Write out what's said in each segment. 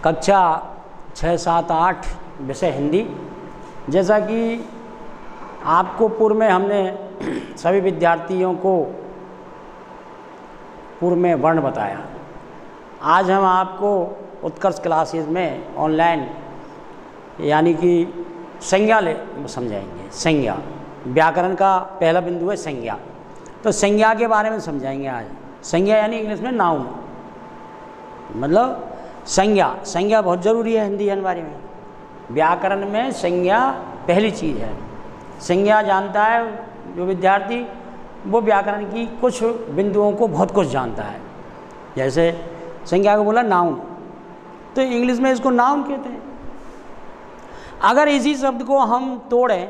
कक्षा 6, 7, 8 विषय हिंदी। जैसा कि आपको पूर्व में हमने सभी विद्यार्थियों को पूर्व में वर्ण बताया, आज हम आपको उत्कर्ष क्लासेस में ऑनलाइन यानी कि संज्ञा समझाएंगे। संज्ञा, व्याकरण का पहला बिंदु है संज्ञा। तो संज्ञा के बारे में समझाएंगे आज। संज्ञा यानी इंग्लिश में नाउन, मतलब संज्ञा। संज्ञा बहुत ज़रूरी है हिंदी बारे में। व्याकरण में संज्ञा पहली चीज़ है। संज्ञा जानता है जो विद्यार्थी, वो व्याकरण की कुछ बिंदुओं को बहुत कुछ जानता है। जैसे संज्ञा को बोला नाउन, तो इंग्लिश में इसको नाउन कहते हैं। अगर इसी शब्द को हम तोड़ें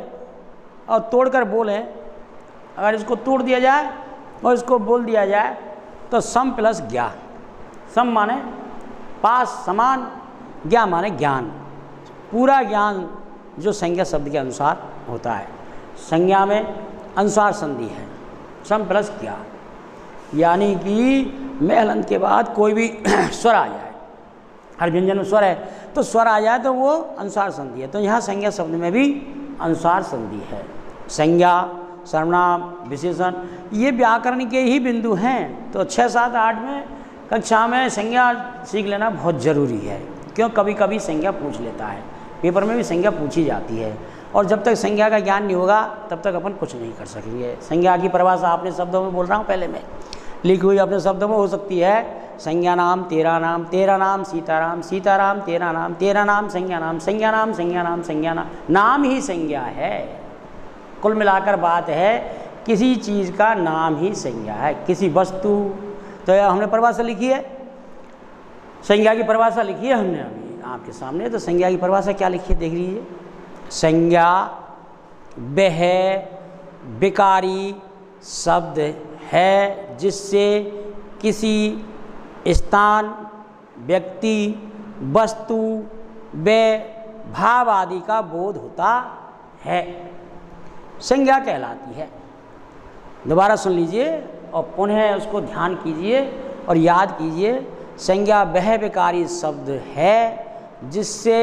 और तोड़कर बोलें, अगर इसको तोड़ दिया जाए और इसको बोल दिया जाए तो सम प्लस ज्ञा। सम माने पास, समान, ज्ञा माने ज्ञान, पूरा ज्ञान जो संज्ञा शब्द के अनुसार होता है। संज्ञा में अनुसार संधि है, सम प्लस ज्ञा, यानी कि मेल अंत के बाद कोई भी स्वर आ जाए, हर व्यंजन में स्वर है तो स्वर आ जाए तो वो अनुसार संधि है। तो यहाँ संज्ञा शब्द में भी अनुसार संधि है। संज्ञा, सर्वनाम, विशेषण, ये व्याकरण के ही बिंदु हैं। तो 6, 7, 8 में कक्षा में संज्ञा सीख लेना बहुत ज़रूरी है, क्यों कभी कभी संज्ञा पूछ लेता है, पेपर में भी संज्ञा पूछी जाती है। और जब तक संज्ञा का ज्ञान नहीं होगा तब तक अपन कुछ नहीं कर सकेंगे। संज्ञा की परिभाषा अपने शब्दों में बोल रहा हूँ, पहले में लिखी हुई अपने शब्दों में हो सकती है। संज्ञा नाम तेरा नाम, तेरा नाम सीताराम, सीताराम तेरा नाम, तेरा नाम संज्ञा नाम, संज्ञा नाम संज्ञा नाम, संज्ञा नाम, नाम ही संज्ञा है। कुल मिलाकर बात है किसी चीज़ का नाम ही संज्ञा है, किसी वस्तु। तो हमने परिभाषा लिखी है, संज्ञा की परिभाषा लिखी है हमने अभी आपके सामने। तो संज्ञा की परिभाषा क्या लिखी है देख लीजिए। संज्ञा वह विकारी शब्द है जिससे किसी स्थान, व्यक्ति, वस्तु व भाव आदि का बोध होता है, संज्ञा कहलाती है। दोबारा सुन लीजिए और पुनः उसको ध्यान कीजिए और याद कीजिए। संज्ञा वह विकारी शब्द है जिससे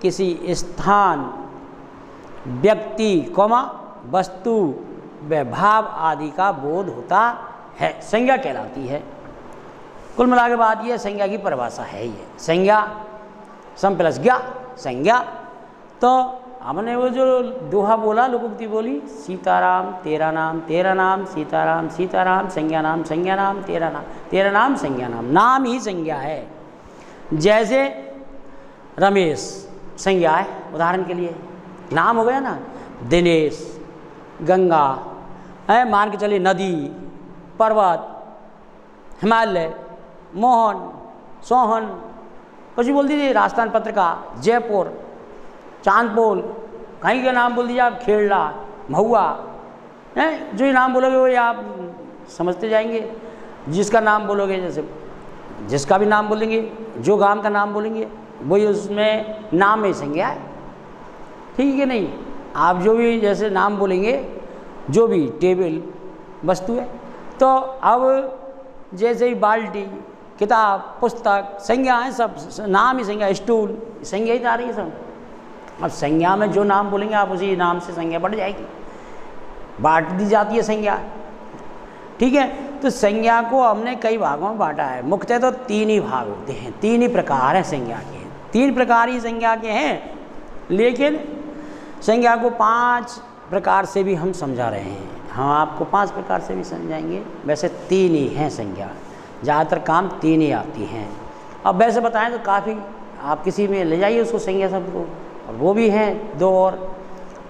किसी स्थान, व्यक्ति, वस्तु व भाव आदि का बोध होता है, संज्ञा कहलाती है। कुल मिला के बात ये संज्ञा की परिभाषा है। ये संज्ञा सम प्लस ज्ञा संज्ञा। तो हमने वो जो दोहा बोला, लोकोक्ति बोली, सीताराम तेरा नाम, तेरा नाम सीताराम, सीताराम संज्ञा नाम, संज्ञा नाम तेरा नाम, तेरा नाम संज्ञा नाम, नाम ही संज्ञा है। जैसे रमेश संज्ञा है, उदाहरण के लिए नाम हो गया ना। दिनेश, गंगा है, मान के चलिए नदी, पर्वत, हिमालय, मोहन, सोहन, कुछ भी बोल दीजिए, राजस्थान पत्रिका, जयपुर, चांदपोल, कहीं का नाम बोल दीजिए आप, खेड़ला, महुआ, हैं जो ये नाम बोलोगे वो आप समझते जाएंगे। जिसका नाम बोलोगे, जैसे जिसका भी नाम बोलेंगे, जो गांव का नाम बोलेंगे वही उसमें नाम में संज्ञा है, ठीक है नहीं। आप जो भी जैसे नाम बोलेंगे, जो भी टेबल वस्तु है, तो अब जैसे ही बाल्टी, किताब, पुस्तक, संज्ञा है, सब नाम ही संज्ञा, स्टूल, संज्ञा ही आ रही है सब। अब संज्ञा में जो नाम बोलेंगे आप उसी नाम से संज्ञा बढ़ जाएगी, बांट दी जाती है संज्ञा, ठीक है। तो संज्ञा को हमने कई भागों में बांटा है। मुख्यतः तो 3 ही भाग होते हैं, 3 ही प्रकार हैं संज्ञा के, 3 प्रकार ही संज्ञा के हैं। लेकिन संज्ञा को 5 प्रकार से भी हम समझा रहे हैं। हम आपको 5 प्रकार से भी समझाएंगे। वैसे 3 ही हैं संज्ञा, ज़्यादातर काम 3 ही आती हैं। अब वैसे बताएं तो काफ़ी, आप किसी में ले जाइए उसको संज्ञा शब्द को, और वो भी हैं 2 और।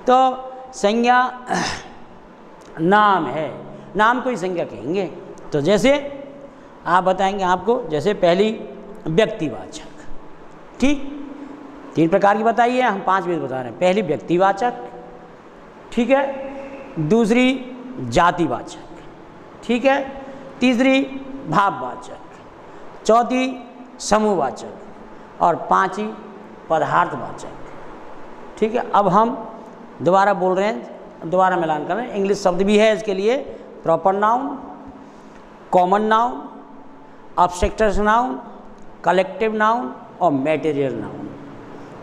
तो संज्ञा नाम है, नाम को ही संज्ञा कहेंगे। तो जैसे आप बताएंगे आपको, जैसे पहली व्यक्तिवाचक, ठीक, 3 प्रकार की बताइए, हम 5 भी बता रहे हैं। पहली व्यक्तिवाचक, ठीक है। दूसरी जातिवाचक, ठीक है। तीसरी भाववाचक, चौथी समूहवाचक और 5वीं पदार्थवाचक, ठीक है। अब हम दोबारा बोल रहे हैं, दोबारा मिलान कर रहे हैं। इंग्लिश शब्द भी है इसके लिए, proper noun, common noun, abstract noun, collective noun, और मटेरियल नाउन।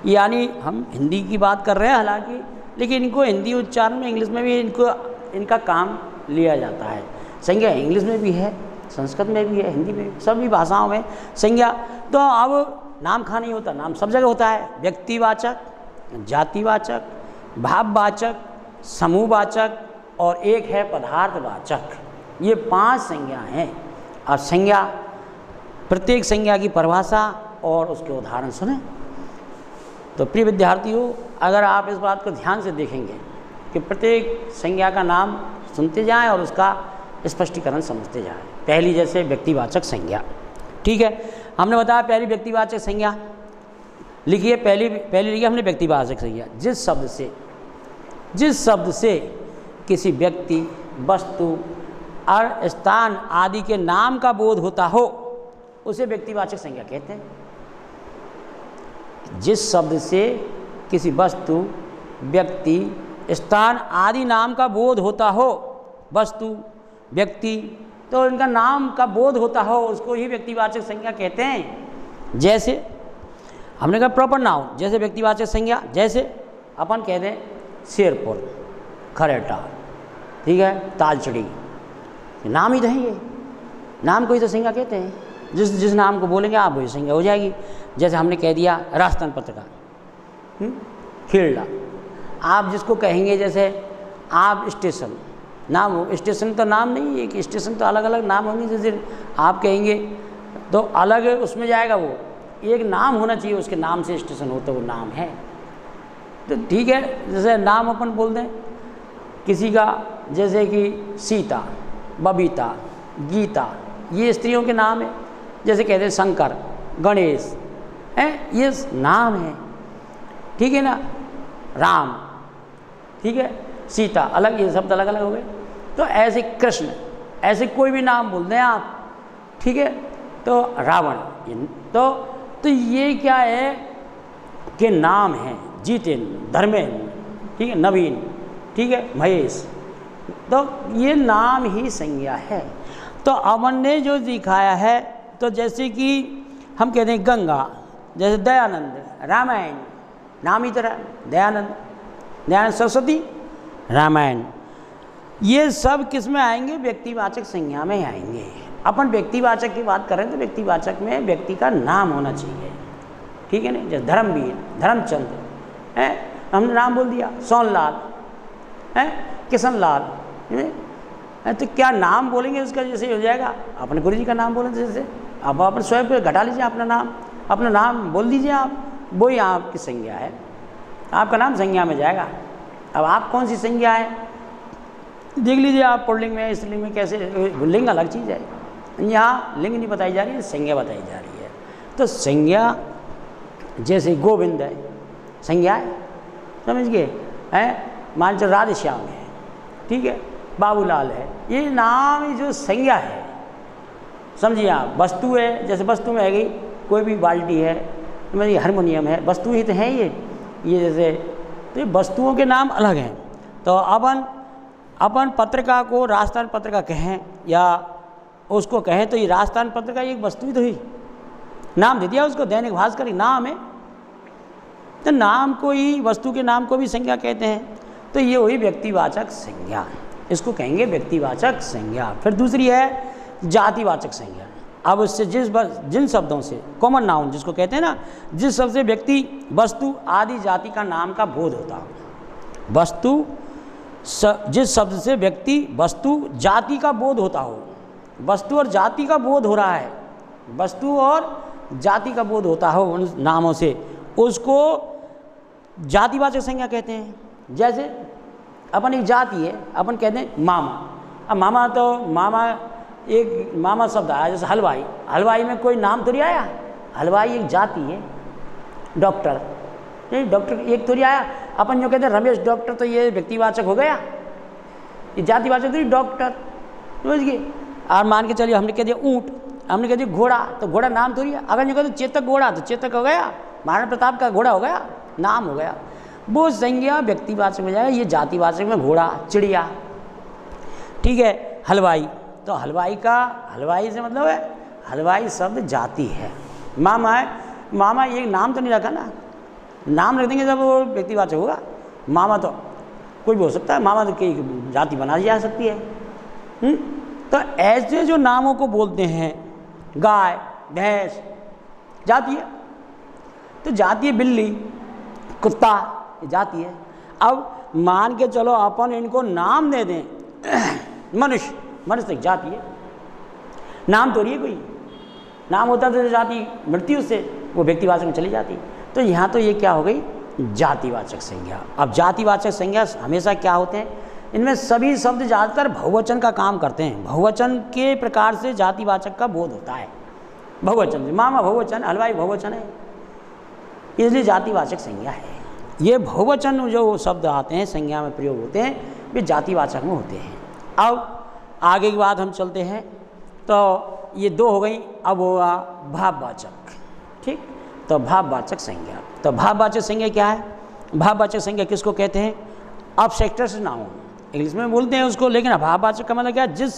यानी हम हिंदी की बात कर रहे हैं हालांकि, लेकिन इनको हिंदी उच्चारण में इंग्लिश में भी इनका काम लिया जाता है। संज्ञा इंग्लिश में भी है, संस्कृत में भी है, हिंदी में भी, सभी भाषाओं में संज्ञा। तो अब नाम खा नहीं होता, नाम सब जगह होता है। व्यक्तिवाचक, जातिवाचक, भाववाचक, समूहवाचक और एक है पदार्थवाचक। ये 5 संज्ञा हैं। अब संज्ञा, प्रत्येक संज्ञा की परिभाषा और उसके उदाहरण सुने। तो प्रिय विद्यार्थियों, अगर आप इस बात को ध्यान से देखेंगे कि प्रत्येक संज्ञा का नाम सुनते जाएं और उसका स्पष्टीकरण समझते जाएं। पहली जैसे व्यक्तिवाचक संज्ञा, ठीक है, हमने बताया पहली व्यक्तिवाचक संज्ञा लिखिए। पहली लिखी हमने व्यक्तिवाचक संज्ञा, जिस शब्द से किसी व्यक्ति, वस्तु और स्थान आदि के नाम का बोध होता हो उसे व्यक्तिवाचक संज्ञा कहते हैं। जिस शब्द से किसी वस्तु, व्यक्ति, स्थान आदि नाम का बोध होता हो, वस्तु, व्यक्ति, तो इनका नाम का बोध होता हो उसको ही व्यक्तिवाचक संज्ञा कहते हैं। जैसे हमने कहा प्रॉपर नाउन, जैसे व्यक्तिवाचक संज्ञा, जैसे अपन कहते हैं शेरपुर, खरेटा, ठीक है, तालचड़ी, नाम ही तो है ये, नाम को ही तो संज्ञा कहते हैं। जिस नाम को बोलेंगे आप वही संज्ञा हो जाएगी। जैसे हमने कह दिया राजस्थान पत्रिका, खेड़ा, आप जिसको कहेंगे, जैसे आप स्टेशन, नाम हो, स्टेशन तो नाम नहीं है कि स्टेशन तो अलग अलग नाम होंगे। जैसे आप कहेंगे तो अलग उसमें जाएगा, वो एक नाम होना चाहिए, उसके नाम से स्टेशन हो तो वो नाम है। तो ठीक है, जैसे नाम अपन बोल दें किसी का, जैसे कि सीता, बबीता, गीता, ये स्त्रियों के नाम है। जैसे कहते हैं शंकर, गणेश, हैं, ये नाम है, ठीक है ना, राम, ठीक है, सीता, अलग, ये शब्द अलग अलग हो गए। तो ऐसे कृष्ण, ऐसे कोई भी नाम बोल दें आप, ठीक है, तो रावण, तो ये क्या है कि नाम है। जितेंद्र, धर्मेंद्र, ठीक है, नवीन, ठीक है, महेश, तो ये नाम ही संज्ञा है। तो अमन ने जो दिखाया है, तो जैसे कि हम कहते हैं गंगा, जैसे दयानंद, रामायण, नाम ही तरह दयानंद सरस्वती, रामायण, ये सब किस में आएंगे? व्यक्तिवाचक संज्ञा में आएंगे। अपन व्यक्तिवाचक की बात करें तो व्यक्तिवाचक में व्यक्ति का नाम होना चाहिए, ठीक है ना। जैसे धर्मवीर, धर्मचंद्र है, हमने नाम बोल दिया, सोनलाल है, किशनलाल है, तो क्या नाम बोलेंगे उसका जैसे हो जाएगा। अपने गुरु जी का नाम बोलें जैसे, अब आप स्वयं पे घटा लीजिए अपना नाम बोल दीजिए आप, वो ही आपकी संज्ञा है, आपका नाम संज्ञा में जाएगा। अब आप कौन सी संज्ञा है देख लीजिए आप, पुल्लिंग में, स्त्रीलिंग में, कैसे, लिंग अलग चीज़ है, यहाँ लिंग नहीं बताई जा रही है, संज्ञा बताई जा रही है। तो संज्ञा जैसे गोविंद है, संज्ञा है, समझ गए, है, मान लो राधे श्याम है, ठीक है, बाबूलाल है, ये नाम जो संज्ञा है, समझिए आप। वस्तु है, जैसे वस्तु में है गई कोई भी बाल्टी है, मतलब हारमोनियम है, वस्तु ही तो है ये जैसे, तो ये वस्तुओं के नाम अलग हैं। तो अपन पत्रिका को राजस्थान पत्रिका कहें या उसको कहें तो ये राजस्थान पत्रिका एक वस्तु ही तो ही, नाम दे दिया उसको, दैनिक भास्कर ही नाम है, तो नाम को ही, वस्तु के नाम को भी संज्ञा कहते हैं। तो ये वही व्यक्तिवाचक संज्ञा, इसको कहेंगे व्यक्तिवाचक संज्ञा। फिर दूसरी है जातिवाचक संज्ञा। अब उससे जिन शब्दों से, कॉमन नाउन जिसको कहते हैं ना, जिस शब्द से व्यक्ति, वस्तु आदि जाति का नाम का बोध होता हो, जिस शब्द से व्यक्ति, वस्तु, जाति का बोध होता हो, वस्तु और जाति का बोध हो रहा है, वस्तु और जाति का बोध होता हो उन नामों से, उसको जातिवाचक संज्ञा कहते हैं। जैसे अपन एक जाति है, अपन कहते हैं मामा। अब मामा, तो मामा एक मामा शब्द आया, जैसे हलवाई, हलवाई में कोई नाम थोड़ी आया, हलवाई एक जाति है। डॉक्टर, नहीं, डॉक्टर एक थोड़ी आया। अपन जो कहते हैं रमेश डॉक्टर, तो ये व्यक्तिवाचक हो गया, ये जातिवाचक थोड़ी, डॉक्टर, समझ गए। और मान के चलिए हमने कह दिया ऊँट, हमने कह दिया घोड़ा, तो घोड़ा नाम थोड़ी है। अगर जो कहते चेतक घोड़ा, तो चेतक हो गया, महाराणा प्रताप का घोड़ा हो गया, नाम हो गया। वो संज्ञा व्यक्तिवाचक में जाएगा, ये जातिवाचक में घोड़ा, चिड़िया, ठीक है। हलवाई, तो हलवाई से मतलब है, हलवाई शब्द जाति है। मामा है, मामा ये नाम तो नहीं रखा ना, नाम रख देंगे जब वो व्यक्तिवाचक होगा। मामा तो कोई भी हो सकता है, मामा तो कई जाति बना जा सकती है। तो ऐसे जो नामों को बोलते हैं, गाय, भैंस, जाति है। तो जाति है बिल्ली, कुत्ता, जाति है। अब मान के चलो अपन इनको नाम दे दें, मनुष्य, मनुष्य एक जाति है, नाम तो नहीं है कोई। नाम होता तो जाति मृत्यु से वो व्यक्तिवाचक में चली जाती। तो यहाँ तो ये क्या हो गई, जातिवाचक संज्ञा। अब जातिवाचक संज्ञा हमेशा क्या होते हैं, इनमें सभी शब्द ज़्यादातर बहुवचन का काम करते हैं। बहुवचन के प्रकार से जातिवाचक का बोध होता है। बहुवचन, मामा बहुवचन, हलवाई बहुवचन है, इसलिए जातिवाचक संज्ञा है। ये बहुवचन जो शब्द आते हैं संज्ञा में प्रयोग होते हैं, वे जातिवाचक में होते हैं। अब आगे की बात हम चलते हैं। तो ये दो हो गई, अब होगा भाववाचक। ठीक, तो भाववाचक संज्ञा। तो भाववाचक संज्ञा क्या है? भाववाचक संज्ञा किसको कहते हैं? अब्स्ट्रैक्ट नाउन इंग्लिश में बोलते हैं उसको, लेकिन भाववाचक का मतलब क्या है? जिस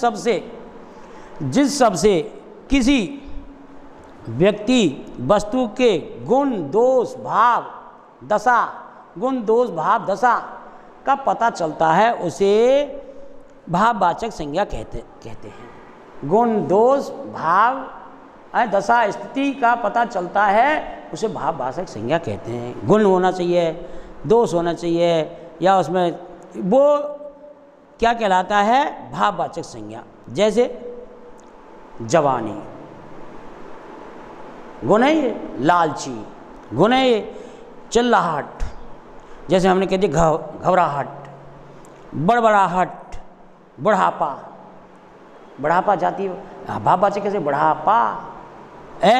शब्द से किसी व्यक्ति वस्तु के गुण दोष भाव दशा, गुण दोष भाव दशा का पता चलता है, उसे भाववाचक संज्ञा कहते हैं। गुण दोष भाव दशा स्थिति का पता चलता है, उसे भाववाचक संज्ञा कहते हैं। गुण होना चाहिए, दोष होना चाहिए, या उसमें वो क्या कहलाता है? भाववाचक संज्ञा। जैसे जवानी गुण है ये, लालची गुण है ये, चिल्लाहट, जैसे हमने कह दिया घबराहट, बड़बड़ाहट, बुढ़ापा, बुढ़ापा जाती है भाववाचक कैसे? बुढ़ापा है,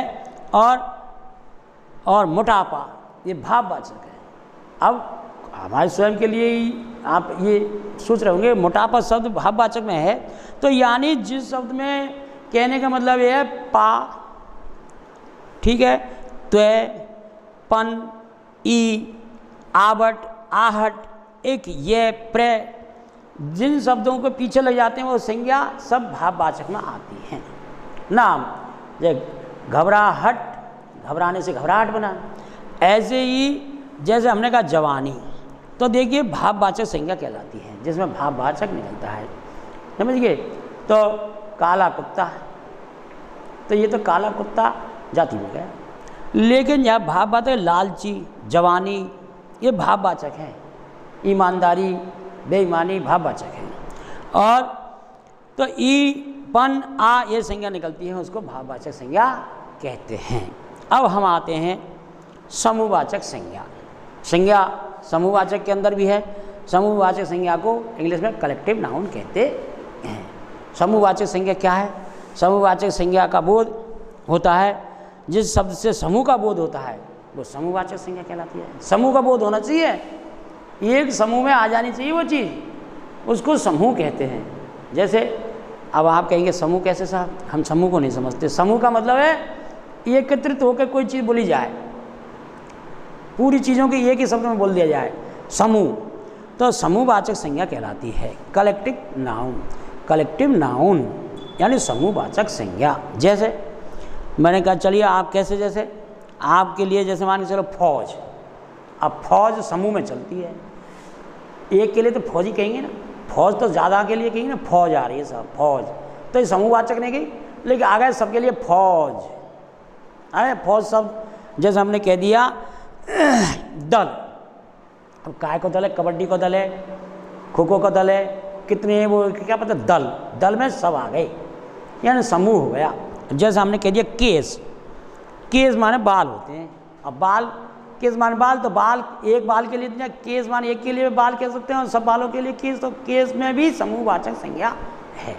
और मोटापा, ये भाववाचक है। अब हमारे स्वयं के लिए ही आप ये सोच रहे होंगे मोटापा शब्द भाववाचक में है, तो यानी जिस शब्द में कहने का मतलब ये है पा, ठीक है, त्वय, पन, ई, आवट, आहट, एक, ये, प्र, जिन शब्दों को पीछे लग जाते हैं वो संज्ञा सब भाववाचक में आती हैं। नाम जैसे घबराहट, घबराने से घबराहट बना। ऐसे ही जैसे हमने कहा जवानी, तो देखिए भाववाचक संज्ञा कहलाती है, जिसमें भाववाचक निकलता है, समझ गए। तो काला कुत्ता, तो ये तो काला कुत्ता जाति में गया, लेकिन यह भाववाचक लालची, जवानी, ये भाववाचक है। ईमानदारी, बेईमानी भाववाचक है। और तो ई, पन, आ, ये संज्ञा निकलती है, उसको भाववाचक संज्ञा कहते हैं। अब हम आते हैं समूहवाचक संज्ञा। संज्ञा समूहवाचक के अंदर भी है। समूहवाचक संज्ञा को इंग्लिश में कलेक्टिव नाउन कहते हैं। समूहवाचक संज्ञा क्या है? समूहवाचक संज्ञा का बोध होता है, जिस शब्द से समूह का बोध होता है वो समूहवाचक संज्ञा कहलाती है। समूह का बोध होना चाहिए, एक समूह में आ जानी चाहिए वो चीज़, उसको समूह कहते हैं। जैसे अब आप कहेंगे समूह कैसे साहब? हम समूह को नहीं समझते। समूह का मतलब है एकत्रित होकर कोई चीज़ बोली जाए, पूरी चीज़ों की एक ही शब्द में बोल दिया जाए, समूह। तो समूहवाचक संज्ञा कहलाती है कलेक्टिव नाउन। कलेक्टिव नाउन यानी समूहवाचक संज्ञा। जैसे मैंने कहा चलिए आप कैसे, जैसे आपके लिए जैसे मान के चलो फौज, अब फौज समूह में चलती है, एक के लिए तो फौजी कहेंगे ना, फौज तो ज़्यादा के लिए कहेंगे ना, फौज आ रही है साहब फौज, तो ये समूहवाचक नहीं गई, लेकिन आ गए सबके लिए फौज। अरे फौज सब, जैसे हमने कह दिया दल, अब काय को दल है, कबड्डी को दल है, खो खो का दल है, कितने वो क्या पता, दल, दल में सब आ गए, यानी समूह हो गया। जैसे हमने कह दिया केस, केस माने बाल होते हैं। अब बाल, केस माने बाल, तो बाल एक बाल के लिए, केस माने एक के लिए बाल कह सकते हैं, और सब बालों के लिए केस, तो केस में भी समूहवाचक संज्ञा है।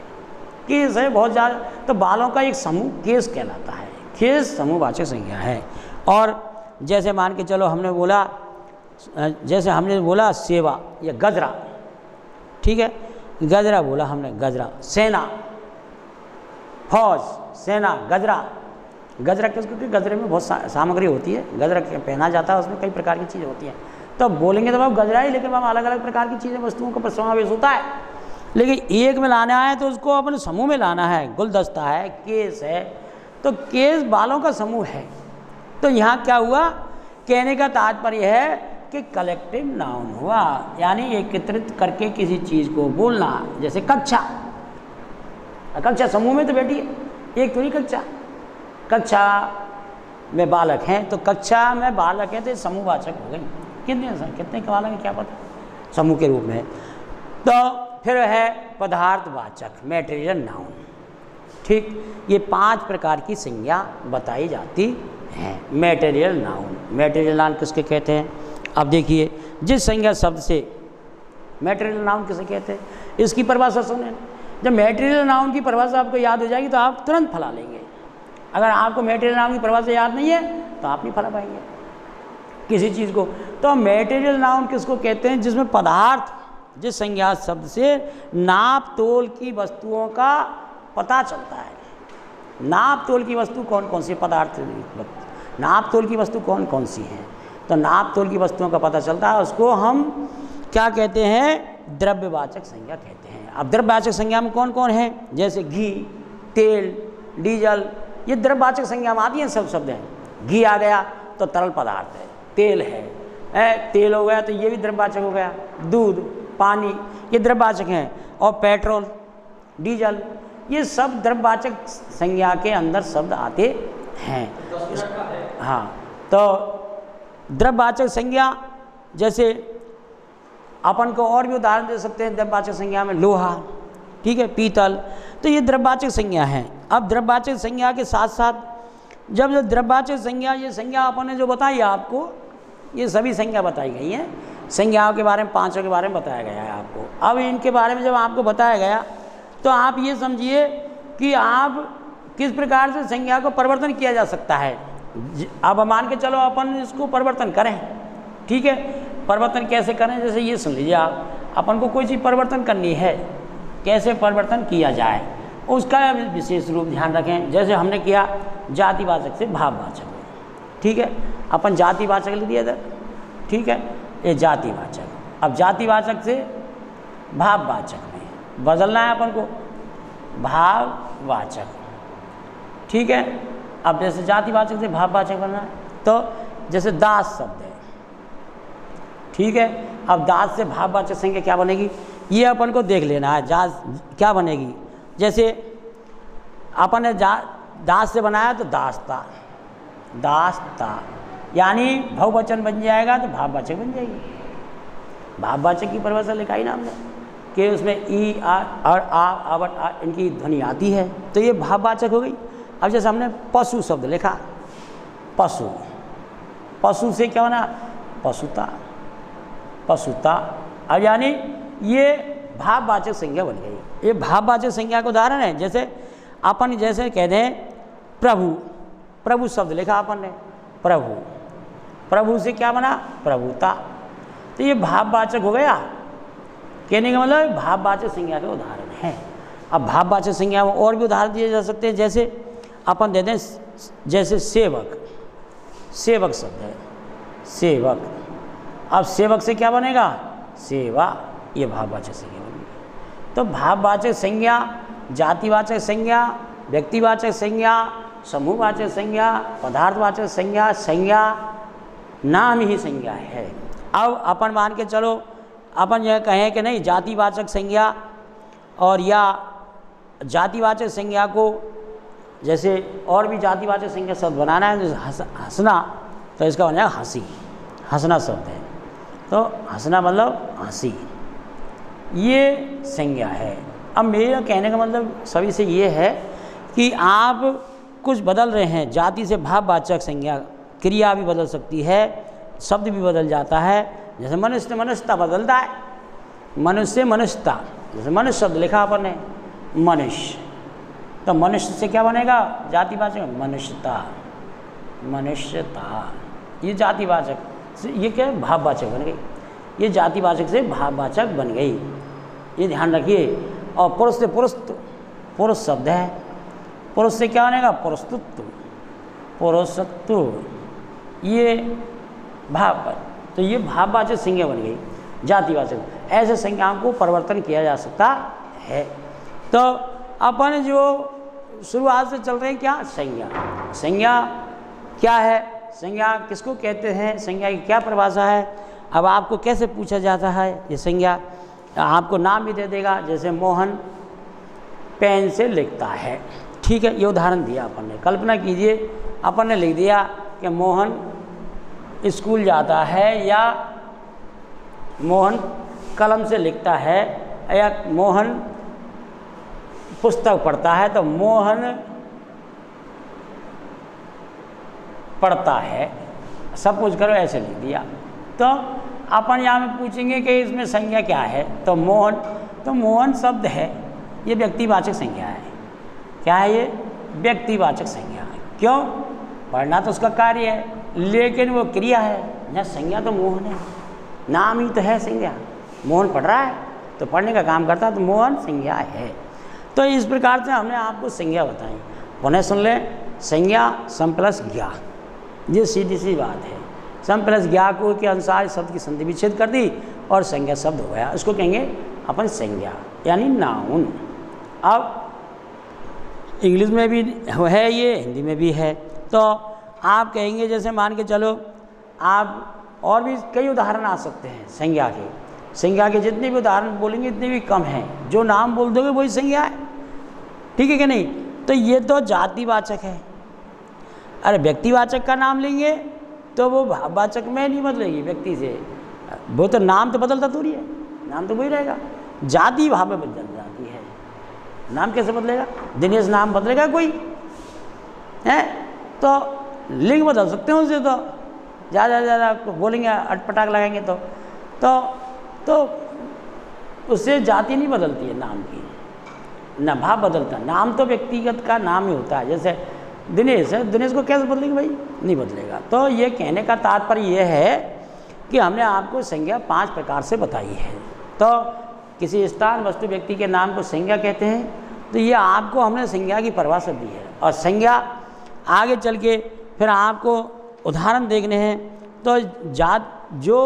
केस है बहुत ज़्यादा, तो बालों का एक समूह केस कहलाता है, केस समूहवाचक संज्ञा है। और जैसे मान के चलो हमने बोला, जैसे हमने बोला सेवा या गजरा, ठीक है, गजरा बोला हमने, गजरा, सेना, फौज, सेना, गजरा। गजरा किसको? क्योंकि गजरे में बहुत सामग्री होती है, गजरा पहना जाता है, उसमें कई प्रकार की चीज़ें होती हैं। तो बोलेंगे तो आप गजरा ही, लेकिन वहाँ अलग अलग प्रकार की चीज़ें, वस्तुओं का समावेश होता है, लेकिन एक में लाना है तो उसको अपने समूह में लाना है। गुलदस्ता है, केस है, तो केस बालों का समूह है, तो यहाँ क्या हुआ, कहने का तात्पर्य है कि कलेक्टिव नाउन हुआ, यानी एकत्रित करके किसी चीज़ को बोलना। जैसे कक्षा, कक्षा समूह में तो बैठी है, एक थोड़ी कक्षा, कक्षा में बालक हैं तो कक्षा में बालक हैं तो समूहवाचक हो गई। कितने बालक हैं क्या पता, समूह के रूप में। तो फिर है पदार्थवाचक, मैटेरियल नाउन। ठीक, ये 5 प्रकार की संज्ञा बताई जाती हैं। मैटेरियल नाउन, मैटेरियल नाउन किसके कहते हैं? अब देखिए, जिस संज्ञा शब्द से, मैटेरियल नाउन किसे कहते हैं, इसकी परिभाषा सुने। जब मैटेरियल नाउन की परिभाषा आपको याद हो जाएगी तो आप तुरंत फला लेंगे। अगर आपको मैटेरियल नाउन की परिभाषा याद नहीं है तो आप नहीं फला पाएंगे किसी चीज़ को। तो मैटेरियल नाउन किसको कहते हैं? जिसमें पदार्थ, जिस संज्ञा शब्द से नाप तोल की वस्तुओं का पता चलता है। नाप तोल की वस्तु कौन कौन सी पदार्थ, नाप तोल की वस्तु कौन कौन सी हैं? तो नाप तोल की वस्तुओं का पता चलता है, उसको हम क्या कहते हैं? द्रव्यवाचक संज्ञा कहते हैं। अब द्रव्यवाचक संज्ञा में कौन कौन है? जैसे घी, तेल, डीजल, ये द्रव्यवाचक संज्ञा में आती हैं सब शब्द हैं। घी आ गया तो तरल पदार्थ है, तेल है, तेल हो गया तो ये भी द्रव्यवाचक हो गया। दूध, पानी, ये द्रव्यवाचक हैं। और पेट्रोल, डीजल, ये सब द्रव्यवाचक संज्ञा के अंदर शब्द आते हैं। हाँ, तो द्रव्यवाचक संज्ञा जैसे अपन को और भी उदाहरण दे सकते हैं द्रव्यवाचक संज्ञा में, लोहा, ठीक है, पीतल, तो ये द्रव्यवाचक संज्ञा है। अब द्रव्यवाचक संज्ञा के साथ साथ जब द्रव्यवाचक संज्ञा, ये संज्ञा अपन ने जो बताई आपको, ये सभी संज्ञा बताई गई हैं। संज्ञाओं के बारे में 5 के बारे में बताया गया है आपको। अब इनके बारे में जब आपको बताया गया तो आप ये समझिए कि आप किस प्रकार से संज्ञा को परिवर्तन किया जा सकता है। अब मान के चलो अपन इसको परिवर्तन करें, ठीक है, परिवर्तन कैसे करें? जैसे ये सुन लीजिए आप, अपन को कोई चीज़ परिवर्तन करनी है, कैसे परिवर्तन किया जाए उसका विशेष रूप ध्यान रखें। जैसे हमने किया जातिवाचक से भाववाचक, ठीक है, अपन जातिवाचक लिख दिया था, ठीक है, ये जातिवाचक। अब जातिवाचक से भाववाचक में बदलना है अपन को, भाववाचक, ठीक है। अब जैसे जातिवाचक से भाववाचक बनना है तो जैसे दास शब्द है, ठीक है। अब दास से भाववाचक संज्ञा क्या बनेगी, ये अपन को देख लेना है। क्या बनेगी? जैसे अपन ने दास से बनाया तो दासता, दासता, यानी बहुवचन बन जाएगा तो भाववाचक बन जाएगी। भाववाचक की परिभाषा लिखाई ना हमने कि उसमें ई, आ और आ, बट आ, इनकी ध्वनि आती है तो ये भाववाचक हो गई। अब जैसे हमने पशु शब्द लिखा, पशु, पशु से क्या बना? पशुता, पशुता। अब यानी ये भाववाचक संज्ञा बन गई। ये भाववाचक संज्ञा का उदाहरण है। जैसे अपन जैसे कह दें प्रभु, प्रभु शब्द लिखा अपन ने, प्रभु, प्रभु से क्या बना? प्रभुता, तो ये भाववाचक हो गया। कहने का मतलब भाववाचक संज्ञा के उदाहरण है। अब भाववाचक संज्ञा में और भी उदाहरण दिए जा सकते हैं। जैसे अपन दे दें, जैसे सेवक, सेवक शब्द है, सेवक। अब सेवक से क्या बनेगा? सेवा, ये भाववाचक संज्ञा बनेगी। तो भाववाचक संज्ञा, जातिवाचक संज्ञा, व्यक्तिवाचक संज्ञा, समूहवाचक संज्ञा, पदार्थवाचक संज्ञा, संज्ञा नाम ही संज्ञा है। अब अपन मान के चलो, अपन यह कहें कि नहीं जातिवाचक संज्ञा और या जातिवाचक संज्ञा को जैसे और भी जातिवाचक संज्ञा शब्द बनाना है, जैसे हंसना, तो इसका बन जाएगा हंसी, हंसना शब्द है तो हंसना मतलब हंसी, ये संज्ञा है। अब मेरा कहने का मतलब सभी से ये है कि आप कुछ बदल रहे हैं, जाति से भाववाचक संज्ञा, क्रिया भी बदल सकती है, शब्द भी बदल जाता है। जैसे मनुष्य, मनुष्यता बदलता है, मनुष्य मनुष्यता, जैसे मनुष्य शब्द लिखा अपन ने, मनुष्य, तो मनुष्य से क्या बनेगा? जातिवाचक, मनुष्यता, मनुष्यता, ये जातिवाचक, ये क्या है? भाववाचक बन गई। ये जातिवाचक से भाववाचक बन गई, ये ध्यान रखिए। और पुरुष से पुरुषत्व, पुरुष शब्द है, पुरुष से क्या बनेगा? पुरुषत्व, पुरुषत्व, ये भाव, तो ये भाववाचक संज्ञा बन गई, जातिवाचक। ऐसे संज्ञाओं को परिवर्तन किया जा सकता है। तो अपन जो शुरुआत से चल रहे हैं क्या? संज्ञा, संज्ञा क्या है? संज्ञा किसको कहते हैं, संज्ञा की क्या परिभाषा है। अब आपको कैसे पूछा जाता है ये संज्ञा, आपको नाम भी दे देगा, जैसे मोहन पेन से लिखता है, ठीक है, ये उदाहरण दिया अपन ने। कल्पना कीजिए अपन ने लिख दिया कि मोहन स्कूल जाता है, या मोहन कलम से लिखता है, या मोहन पुस्तक पढ़ता है, तो मोहन पढ़ता है, सब कुछ करो ऐसे लिख दिया। तो अपन यहाँ में पूछेंगे कि इसमें संज्ञा क्या है, तो मोहन शब्द है, ये व्यक्तिवाचक संज्ञा है। क्या है ये, व्यक्तिवाचक संज्ञा है। क्यों, पढ़ना तो उसका कार्य है, लेकिन वो क्रिया है ना, संज्ञा तो मोहन है, नाम ही तो है संज्ञा। मोहन पढ़ रहा है तो पढ़ने का काम करता है, तो मोहन संज्ञा है। तो इस प्रकार से हमने आपको संज्ञा बताई। पुनः सुन लें, संज्ञा सम प्लस ज्ञा, ये सीधी सी बात है। सम प्लस ज्ञा को के अनुसार शब्द की संधि विच्छेद कर दी और संज्ञा शब्द हो गया, इसको कहेंगे अपन संज्ञा यानी नाउन। अब इंग्लिश में भी है ये, हिंदी में भी है। तो आप कहेंगे, जैसे मान के चलो, आप और भी कई उदाहरण आ सकते हैं संज्ञा के। संज्ञा के जितने भी उदाहरण बोलेंगे इतने भी कम हैं, जो नाम बोल दोगे वही संज्ञा है, ठीक है कि नहीं। तो ये तो जातिवाचक है। अरे व्यक्तिवाचक का नाम लेंगे तो वो भाववाचक में नहीं बदलेगी व्यक्ति से, वो तो नाम तो बदलता थोड़ी है, नाम तो वही रहेगा। जाति भाव में बदल जाती है, नाम कैसे बदलेगा, दिनेश नाम बदलेगा कोई है, तो लिंग बदल सकते हैं उससे, तो ज़्यादा बोलेंगे अटपटाक लगाएंगे तो उससे जाति नहीं बदलती है नाम की, ना भाव बदलता। नाम तो व्यक्तिगत का नाम ही होता है, जैसे दिनेश है, दिनेश को कैसे बदलेगा भाई, नहीं बदलेगा। तो ये कहने का तात्पर्य ये है कि हमने आपको संज्ञा 5 प्रकार से बताई है। तो किसी स्थान वस्तु व्यक्ति के नाम को संज्ञा कहते हैं, तो ये आपको हमने संज्ञा की परिभाषा दी है। और संज्ञा आगे चल के फिर आपको उदाहरण देखने हैं, तो जो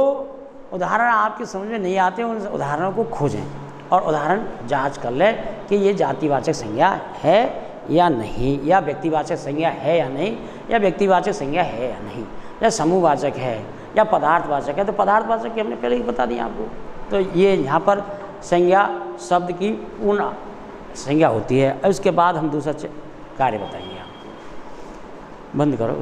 उदाहरण आपके समझ में नहीं आते उन उदाहरणों को खोजें और उदाहरण जांच कर लें कि ये जातिवाचक संज्ञा है या नहीं, या व्यक्तिवाचक संज्ञा है या नहीं, या व्यक्तिवाचक संज्ञा है या नहीं, या समूहवाचक है या पदार्थवाचक है। तो पदार्थवाचक की हमने पहले ही बता दिया आपको। तो ये यहाँ पर संज्ञा शब्द की पूर्ण संज्ञा होती है। इसके बाद हम दूसरा कार्य बताएंगे। आप बंद करो।